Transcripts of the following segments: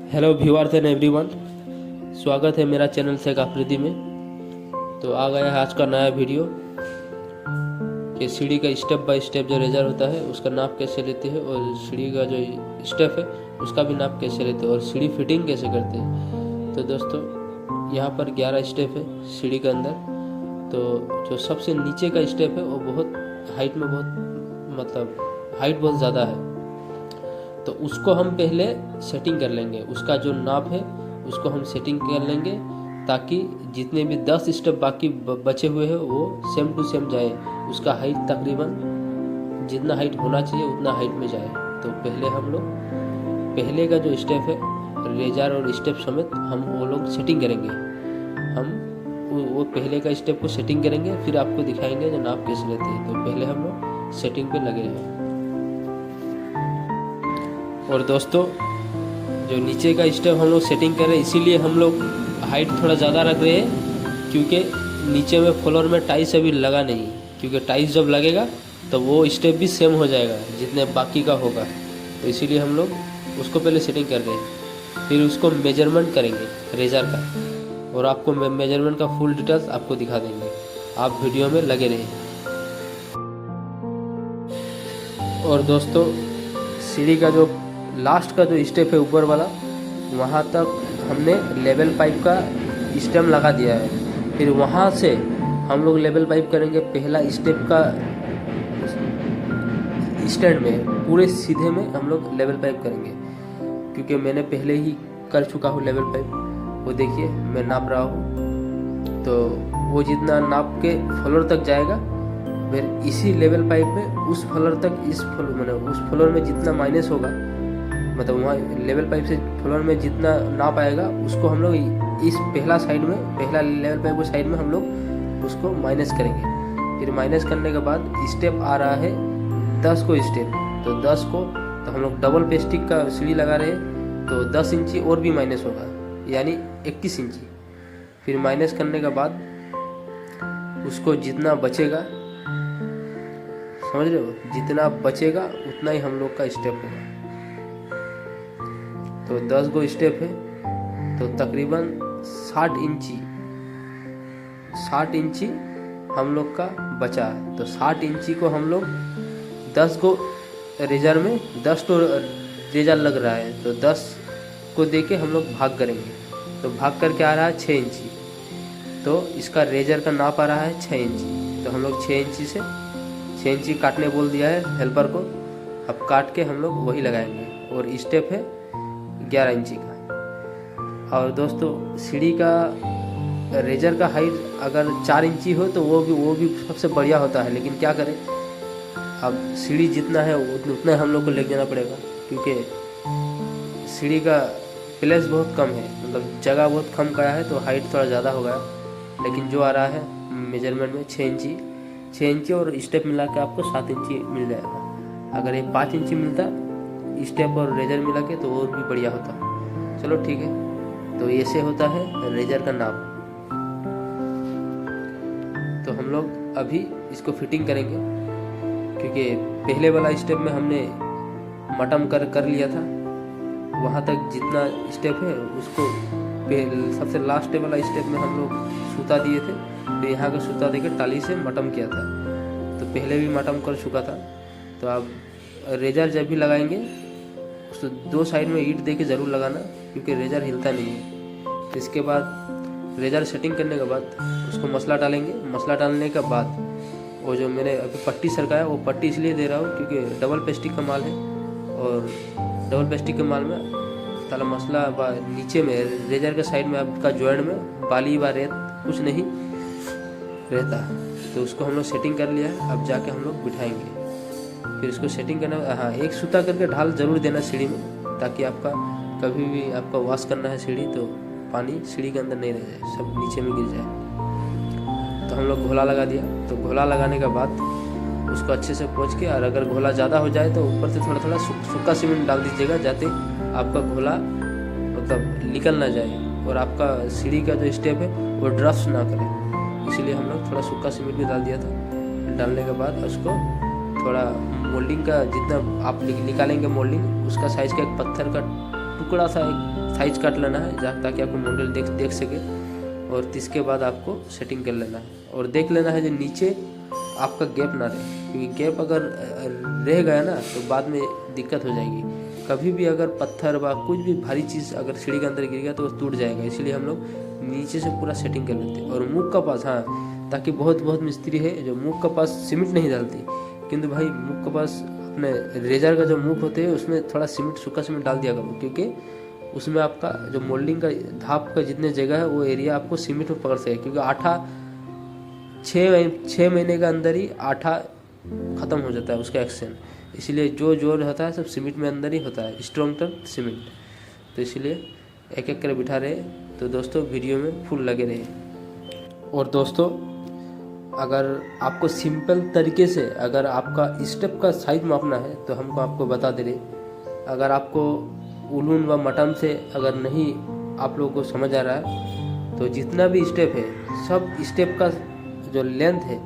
Hello viewers and everyone, स्वागत है मेरा चैनल से आकृति में। तो आ गया है आज का नया वीडियो कि सीढ़ी का स्टेप बाय स्टेप जो रेजर होता है उसका नाप कैसे लेते हैं और सीढ़ी का जो स्टेप है उसका भी नाप कैसे लेते हैं और सीढ़ी फिटिंग कैसे करते हैं। तो दोस्तों यहाँ पर 11 स्टेप है सीढ़ी के अंदर। तो जो सबसे नीचे का स्टेप है वो बहुत हाइट में हाइट बहुत ज़्यादा है, तो उसको हम पहले सेटिंग कर लेंगे। उसका जो नाप है उसको हम सेटिंग कर लेंगे ताकि जितने भी 10 स्टेप बाकी बचे हुए हैं वो सेम टू सेम जाए। उसका हाइट तकरीबन जितना हाइट होना चाहिए उतना हाइट में जाए। तो पहले हम लोग पहले का जो स्टेप है रेजर और स्टेप समेत हम वो लोग सेटिंग करेंगे। हम वो पहले का स्टेप को सेटिंग करेंगे, फिर आपको दिखाएंगे जो नाप कैसे लेते हैं। तो पहले हम लोग सेटिंग पे लगे हैं। और दोस्तों जो नीचे का स्टेप हम लोग सेटिंग कर रहे हैं, इसीलिए हम लोग हाइट थोड़ा ज़्यादा रख रहे हैं क्योंकि नीचे में फ्लोर में टाइल्स अभी लगा नहीं। क्योंकि टाइल्स जब लगेगा तो वो स्टेप भी सेम हो जाएगा जितने बाकी का होगा। तो इसीलिए हम लोग उसको पहले सेटिंग कर रहे हैं, फिर उसको मेजरमेंट करेंगे रेजर का, और आपको मेजरमेंट का फुल डिटेल्स आपको दिखा देंगे। आप वीडियो में लगे रहिए। और दोस्तों सीढ़ी का जो लास्ट का जो स्टेप है ऊपर वाला, वहाँ तक हमने लेवल पाइप का स्टेम लगा दिया है। फिर वहाँ से हम लोग लेवल पाइप करेंगे पहला स्टेप का स्टैंड में, पूरे सीधे में हम लोग लेवल पाइप करेंगे। क्योंकि मैंने पहले ही कर चुका हूँ लेवल पाइप, वो देखिए मैं नाप रहा हूँ। तो वो जितना नाप के फ्लोर तक जाएगा, फिर इसी लेवल पाइप में उस फ्लोर तक उस फ्लोर में जितना माइनस होगा, मतलब वहाँ लेवल पाइप से फ्लोर में जितना नाप आएगा उसको हम लोग इस पहला लेवल पाइप के साइड में हम लोग उसको माइनस करेंगे। फिर माइनस करने के बाद स्टेप आ रहा है 10 को स्टेप, तो 10 को तो हम लोग डबल पेस्टिक का सीढ़ी लगा रहे हैं, तो 10 इंची और भी माइनस होगा, यानी 21 इंची। फिर माइनस करने के बाद उसको जितना बचेगा, समझ रहे हो, जितना बचेगा उतना ही हम लोग का स्टेप होगा। तो 10 गो स्टेप है तो तकरीबन 60 इंची हम लोग का बचा है। तो 60 इंची को हम लोग 10 को रेजर में 10 तो रेजर लग रहा है, तो 10 को देके हम लोग भाग करेंगे। तो भाग करके आ रहा है 6 इंची, तो इसका रेजर का नाप आ रहा है 6 इंची। तो हम लोग 6 इंची काटने बोल दिया है हेल्पर को। अब काट के हम लोग वही लगाएंगे। और स्टेप है 11 इंची का। और दोस्तों सीढ़ी का रेजर का हाइट अगर 4 इंची हो तो वो भी सबसे बढ़िया होता है। लेकिन क्या करें, अब सीढ़ी जितना है उतना हम लोग को ले जाना पड़ेगा, क्योंकि सीढ़ी का प्लेस बहुत कम है, मतलब जगह बहुत कम का है, तो हाइट थोड़ा ज़्यादा हो गया। लेकिन जो आ रहा है मेजरमेंट में 6 इंची और स्टेप मिला के आपको 7 इंची मिल जाएगा। अगर ये 5 इंची मिलता स्टेप और रेजर मिला के तो और भी बढ़िया होता। चलो ठीक है, तो ऐसे होता है रेजर का नाप। तो हम लोग अभी इसको फिटिंग करेंगे, क्योंकि पहले वाला स्टेप में हमने मटम कर लिया था। वहाँ तक जितना स्टेप है उसको सबसे लास्ट वाला स्टेप में हम लोग सूता दिए थे, तो यहाँ का सूता देकर टाली से मटम किया था। तो पहले भी मटम कर चुका था। तो अब रेजर जब भी लगाएंगे तो 2 साइड में ईंट देके ज़रूर लगाना, क्योंकि रेजर हिलता नहीं है। तो इसके बाद रेजर सेटिंग करने के बाद उसको मसला डालेंगे। मसला डालने के बाद वो जो मैंने अभी पट्टी सरकाया, वो पट्टी इसलिए दे रहा हूँ क्योंकि डबल पेस्टिक का माल है, और डबल पेस्टिक के माल में ताला मसला नीचे में रेजर के साइड में आपका जॉइंट में बाली व रेत कुछ नहीं रहता। तो उसको हम लोग सेटिंग कर लिया है। अब जाके हम लोग बिठाएंगे। फिर इसको सेटिंग करना, हाँ, एक सूता करके ढाल जरूर देना सीढ़ी में, ताकि आपका कभी भी आपका वॉश करना है सीढ़ी तो पानी सीढ़ी के अंदर नहीं रह जाए, सब नीचे में गिर जाए। तो हम लोग घोला लगा दिया। तो घोला लगाने के बाद उसको अच्छे से पोंछ के, और अगर घोला ज़्यादा हो जाए तो ऊपर से थोड़ा थोड़ा सूखा सीमेंट डाल दीजिएगा, जाते आपका घोला मतलब निकल ना जाए और आपका सीढ़ी का जो स्टेप है वो ड्रफ्ट ना करे। इसीलिए हम लोग थोड़ा सूखा सीमेंट भी डाल दिया था। डालने के बाद उसको थोड़ा मोल्डिंग का जितना आप निकालेंगे मोल्डिंग, उसका साइज़ का एक पत्थर का टुकड़ा सा एक साइज काट लेना है ताकि आपको मॉडल देख सके, और इसके बाद आपको सेटिंग कर लेना है। और देख लेना है जो नीचे आपका गैप ना रहे, क्योंकि गैप अगर रह गया ना तो बाद में दिक्कत हो जाएगी। कभी भी अगर पत्थर व कुछ भी भारी चीज़ अगर सीढ़ी के अंदर गिर गया तो वो टूट जाएगा। इसलिए हम लोग नीचे से पूरा सेटिंग कर लेते हैं। और मुख का पास, हाँ, ताकि बहुत मिस्त्री है जो मुख का पास सीमेंट नहीं डालती, किंतु भाई मुख का पास अपने रेजर का जो मुख होते हैं उसमें थोड़ा सीमेंट, सूखा सीमेंट डाल दिया करो, क्योंकि उसमें आपका जो मोल्डिंग का धाप का जितने जगह है वो एरिया आपको सीमेंट में पकड़ सके। क्योंकि आटा 6 महीने के अंदर ही आटा ख़त्म हो जाता है उसका एक्शन, इसलिए जो जोर होता है सब सीमेंट में अंदर ही होता है, स्ट्रॉन्ग टर्म सीमेंट। तो इसलिए एक एक कर बिठा रहे। तो दोस्तों वीडियो में फुल लगे रहे। और दोस्तों अगर आपको सिंपल तरीके से अगर आपका स्टेप का साइज मापना है तो हमको आपको बता दे रहे। अगर आपको उलून व मटम से अगर नहीं आप लोगों को समझ आ रहा है तो जितना भी स्टेप है सब स्टेप का जो लेंथ है,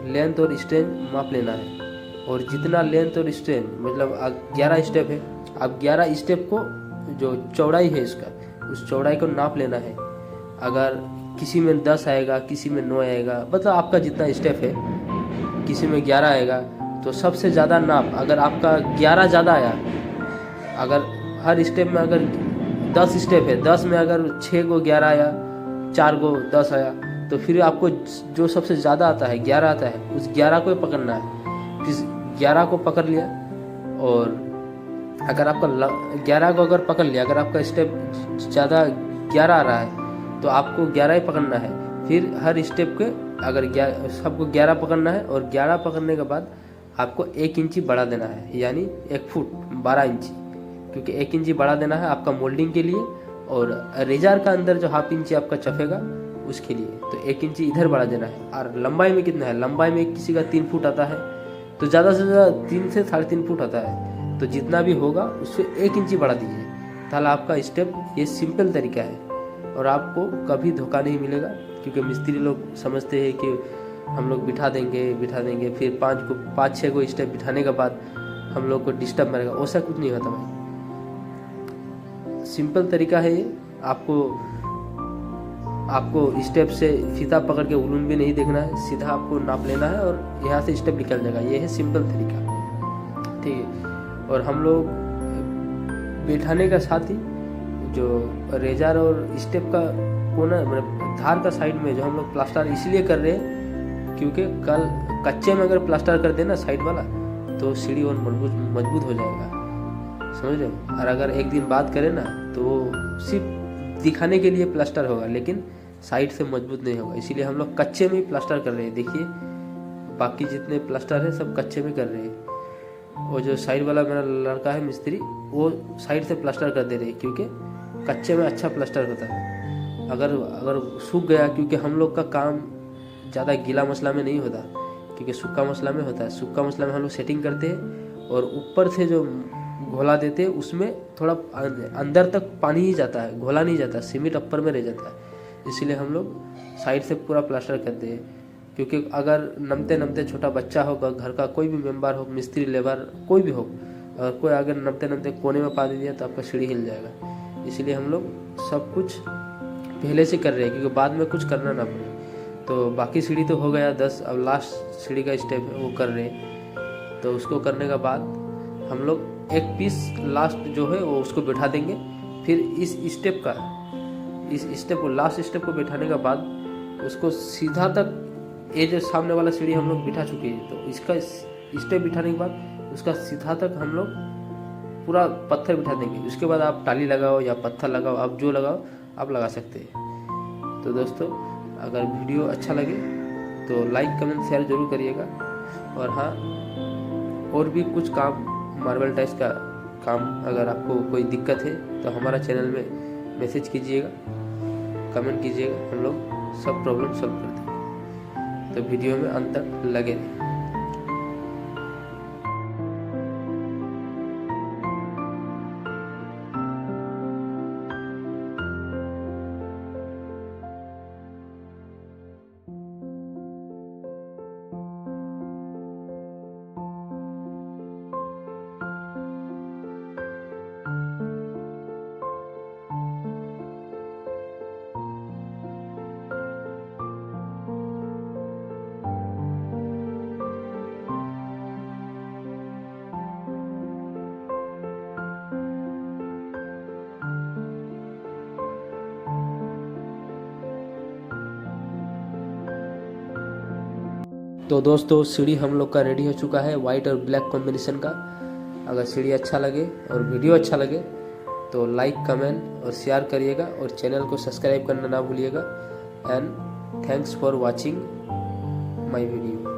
लेंथ और स्ट्रेंथ माप लेना है। और जितना लेंथ और स्ट्रेंथ मतलब 11 स्टेप है, आप 11 स्टेप को जो चौड़ाई है इसका उस चौड़ाई को नाप लेना है। अगर किसी में 10 आएगा, किसी में 9 आएगा, मतलब आपका जितना स्टेप है, किसी में 11 आएगा तो सबसे ज़्यादा नाप अगर आपका 11 ज़्यादा आया, अगर हर स्टेप में अगर 10 स्टेप है, 10 में अगर 6 को 11 आया, 4 को 10 आया, तो फिर आपको जो सबसे ज़्यादा आता है 11 आता है, उस 11 को पकड़ना है। फिर 11 को पकड़ लिया, और अगर आपका 11 को अगर पकड़ लिया, अगर आपका स्टेप ज़्यादा 11 आ रहा है तो आपको 11 ही पकड़ना है। फिर हर स्टेप के अगर सबको 11 पकड़ना है, और 11 पकड़ने के बाद आपको 1 इंची बढ़ा देना है, यानी 1 फुट 12 इंची, क्योंकि 1 इंची बढ़ा देना है आपका मोल्डिंग के लिए, और रेजार का अंदर जो हाफ इंची आपका चफेगा उसके लिए, तो 1 इंची इधर बढ़ा देना है। और लंबाई में कितना है, लंबाई में किसी का 3 फुट आता है तो ज़्यादा से ज़्यादा 3 से 3.5 फुट आता है, तो जितना भी होगा उससे 1 इंची बढ़ा दीजिए, ताकि आपका स्टेप, ये सिंपल तरीका है और आपको कभी धोखा नहीं मिलेगा। क्योंकि मिस्त्री लोग समझते हैं कि हम लोग बिठा देंगे, फिर 5-6 को स्टेप बिठाने के बाद हम लोग को डिस्टर्ब मिलेगा, ऐसा कुछ नहीं होता भाई। सिंपल तरीका है ये। आपको स्टेप से फीता पकड़ के उलून भी नहीं देखना है, सीधा आपको नाप लेना है और यहाँ से स्टेप निकल जाएगा। ये है सिंपल तरीका, ठीक है। और हम लोग बैठाने का साथ ही जो रेजार और स्टेप का कोना मतलब धार का साइड में जो हम लोग प्लास्टर इसलिए कर रहे हैं क्योंकि कल कच्चे में अगर प्लास्टर कर देना साइड वाला तो सीढ़ी और मजबूत हो जाएगा, समझ रहे हो। और अगर एक दिन बाद करें ना तो वो सिर्फ दिखाने के लिए प्लास्टर होगा, लेकिन साइड से मजबूत नहीं होगा। इसीलिए हम लोग कच्चे में ही प्लास्टर कर रहे हैं। देखिए बाकी जितने प्लास्टर है सब कच्चे में कर रहे हैं। वो जो साइड वाला मेरा लड़का है मिस्त्री, वो साइड से प्लास्टर कर दे रहे हैं, क्योंकि कच्चे में अच्छा प्लास्टर होता है। अगर सूख गया, क्योंकि हम लोग का काम ज़्यादा गीला मसला में नहीं होता, क्योंकि सूखा मसला में होता है। सूखा मसला में हम लोग सेटिंग करते हैं और ऊपर से जो घोला देते हैं उसमें थोड़ा अंदर तक पानी ही जाता है, घोला नहीं जाता, सीमेंट ऊपर में रह जाता है। इसीलिए हम लोग साइड से पूरा प्लास्टर करते हैं। क्योंकि अगर नमते छोटा बच्चा होगा, घर का कोई भी मेंबर हो, मिस्त्री लेबर कोई भी हो, अगर कोई अगर नमते कोने में पा दिया तो आपका सीढ़ी हिल जाएगा। इसीलिए हम लोग सब कुछ पहले से कर रहे हैं, क्योंकि बाद में कुछ करना ना पड़े। तो बाकी सीढ़ी तो हो गया 10, अब लास्ट सीढ़ी का स्टेप है वो कर रहे हैं। तो उसको करने के बाद हम लोग एक पीस लास्ट जो है वो उसको बैठा देंगे। फिर इस स्टेप को लास्ट स्टेप को बैठाने के बाद उसको सीधा तक, ये जो सामने वाला सीढ़ी हम लोग बिठा चुके हैं, तो इसका स्टेप बिठाने के बाद उसका सीधा तक हम लोग पूरा पत्थर बिठा देंगे। उसके बाद आप टाली लगाओ या पत्थर लगाओ, आप जो लगाओ आप लगा सकते हैं। तो दोस्तों अगर वीडियो अच्छा लगे तो लाइक कमेंट शेयर जरूर करिएगा। और हाँ, और भी कुछ काम मार्बल टाइल्स का काम अगर आपको कोई दिक्कत है तो हमारा चैनल में मैसेज कीजिएगा, कमेंट कीजिएगा, हम लोग सब प्रॉब्लम सॉल्व कर देंगे। तो वीडियो में अंत तक लगे रहें। तो दोस्तों सीढ़ी हम लोग का रेडी हो चुका है वाइट और ब्लैक कॉम्बिनेशन का। अगर सीढ़ी अच्छा लगे और वीडियो अच्छा लगे तो लाइक कमेंट और शेयर करिएगा और चैनल को सब्सक्राइब करना ना भूलिएगा। And thanks for watching my video.